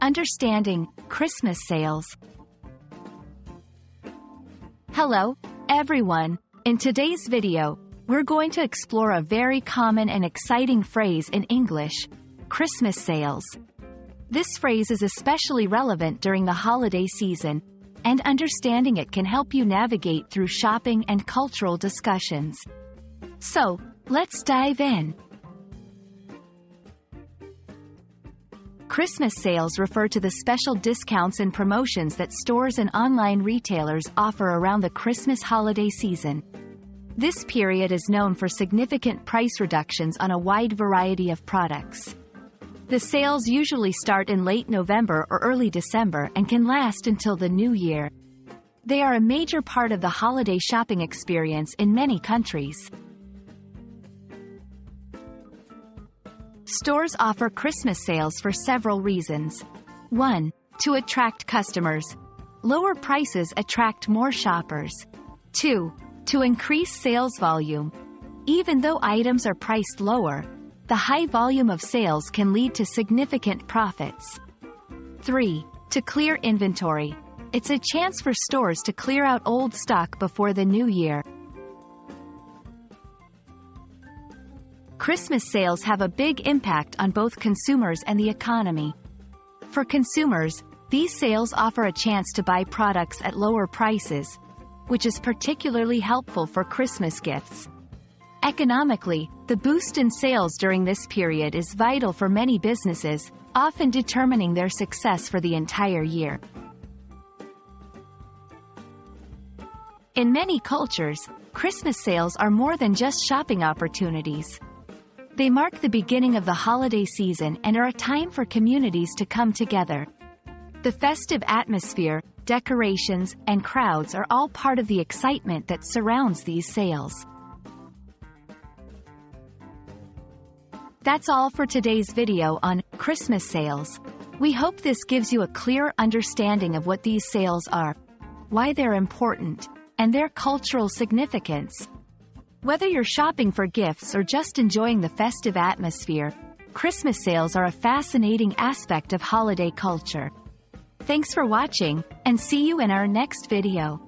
Understanding Christmas sales. Hello, everyone. In today's video, we're going to explore a very common and exciting phrase in English: Christmas sales. This phrase is especially relevant during the holiday season, and understanding it can help you navigate through shopping and cultural discussions. So, let's dive in. Christmas sales refer to the special discounts and promotions that stores and online retailers offer around the Christmas holiday season. This period is known for significant price reductions on a wide variety of products. The sales usually start in late November or early December and can last until the new year. They are a major part of the holiday shopping experience in many countries. Stores offer Christmas sales for several reasons. 1. To attract customers. Lower prices attract more shoppers. 2. To increase sales volume. Even though items are priced lower, the high volume of sales can lead to significant profits. 3. To clear inventory. It's a chance for stores to clear out old stock before the new year. Christmas sales have a big impact on both consumers and the economy. For consumers, these sales offer a chance to buy products at lower prices, which is particularly helpful for Christmas gifts. Economically, the boost in sales during this period is vital for many businesses, often determining their success for the entire year. In many cultures, Christmas sales are more than just shopping opportunities. They mark the beginning of the holiday season and are a time for communities to come together. The festive atmosphere, decorations, and crowds are all part of the excitement that surrounds these sales. That's all for today's video on Christmas sales. We hope this gives you a clear understanding of what these sales are, why they're important, and their cultural significance. Whether you're shopping for gifts or just enjoying the festive atmosphere, Christmas sales are a fascinating aspect of holiday culture. Thanks for watching, and see you in our next video.